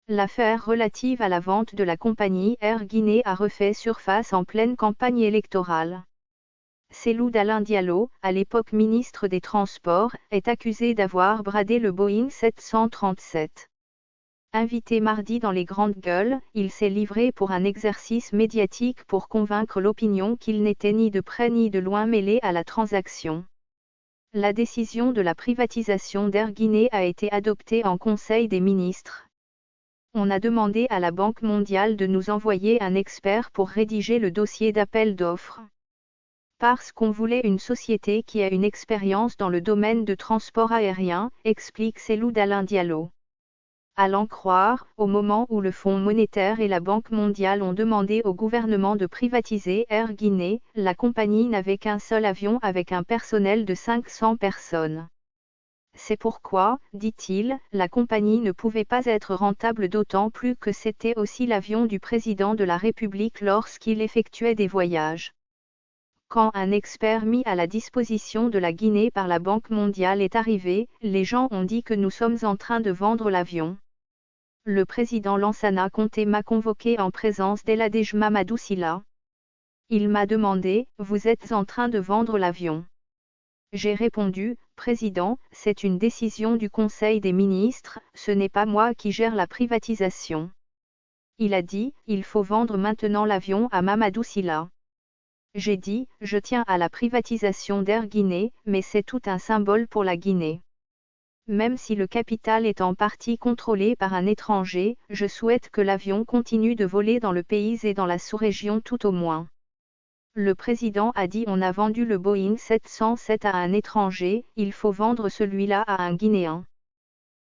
L'affaire relative à la vente de la compagnie Air Guinée a refait surface en pleine campagne électorale. Cellou Dalein Diallo, à l'époque ministre des Transports, est accusé d'avoir bradé le Boeing 737. Invité mardi dans les grandes gueules, il s'est livré pour un exercice médiatique pour convaincre l'opinion qu'il n'était ni de près ni de loin mêlé à la transaction. La décision de la privatisation d'Air Guinée a été adoptée en Conseil des ministres. On a demandé à la Banque mondiale de nous envoyer un expert pour rédiger le dossier d'appel d'offres. Parce qu'on voulait une société qui a une expérience dans le domaine de transport aérien, explique Cellou Dalein Diallo. À l'en croire, au moment où le Fonds monétaire et la Banque mondiale ont demandé au gouvernement de privatiser Air Guinée, la compagnie n'avait qu'un seul avion avec un personnel de 500 personnes. C'est pourquoi, dit-il, la compagnie ne pouvait pas être rentable, d'autant plus que c'était aussi l'avion du président de la République lorsqu'il effectuait des voyages. Quand un expert mis à la disposition de la Guinée par la Banque mondiale est arrivé, les gens ont dit que nous sommes en train de vendre l'avion. Le président Lansana Conté m'a convoqué en présence d'Eladej Mamadou Sylla. Il m'a demandé, vous êtes en train de vendre l'avion? J'ai répondu, Président, c'est une décision du Conseil des ministres, ce n'est pas moi qui gère la privatisation. Il a dit, il faut vendre maintenant l'avion à Mamadou Sylla. J'ai dit, je tiens à la privatisation d'Air Guinée, mais c'est tout un symbole pour la Guinée. Même si le capital est en partie contrôlé par un étranger, je souhaite que l'avion continue de voler dans le pays et dans la sous-région tout au moins. Le président a dit on a vendu le Boeing 707 à un étranger, il faut vendre celui-là à un Guinéen.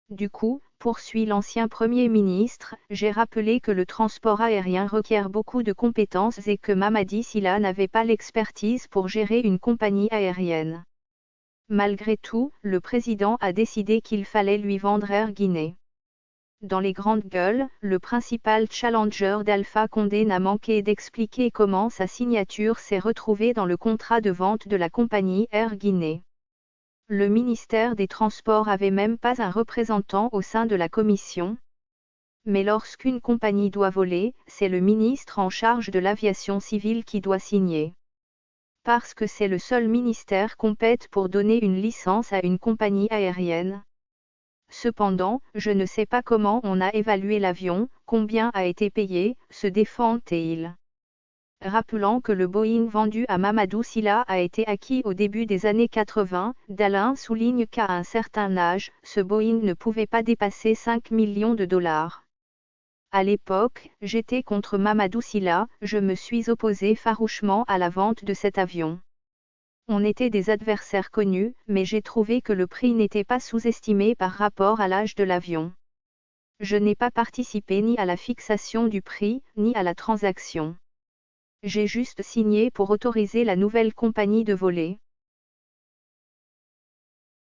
Du coup, poursuit l'ancien Premier ministre, j'ai rappelé que le transport aérien requiert beaucoup de compétences et que Mamadi Sylla n'avait pas l'expertise pour gérer une compagnie aérienne. Malgré tout, le président a décidé qu'il fallait lui vendre Air Guinée. Dans les grandes gueules, le principal challenger d'Alpha Condé n'a manqué d'expliquer comment sa signature s'est retrouvée dans le contrat de vente de la compagnie Air Guinée. Le ministère des Transports avait même pas un représentant au sein de la commission. Mais lorsqu'une compagnie doit voler, c'est le ministre en charge de l'aviation civile qui doit signer. Parce que c'est le seul ministère compétent pour donner une licence à une compagnie aérienne. Cependant, je ne sais pas comment on a évalué l'avion, combien a été payé, se défend-il. Rappelant que le Boeing vendu à Mamadou Sylla a été acquis au début des années 80, Dalein souligne qu'à un certain âge, ce Boeing ne pouvait pas dépasser 5 millions de dollars. À l'époque, j'étais contre Mamadou Sylla, je me suis opposé farouchement à la vente de cet avion. On était des adversaires connus, mais j'ai trouvé que le prix n'était pas sous-estimé par rapport à l'âge de l'avion. Je n'ai pas participé ni à la fixation du prix, ni à la transaction. J'ai juste signé pour autoriser la nouvelle compagnie de voler.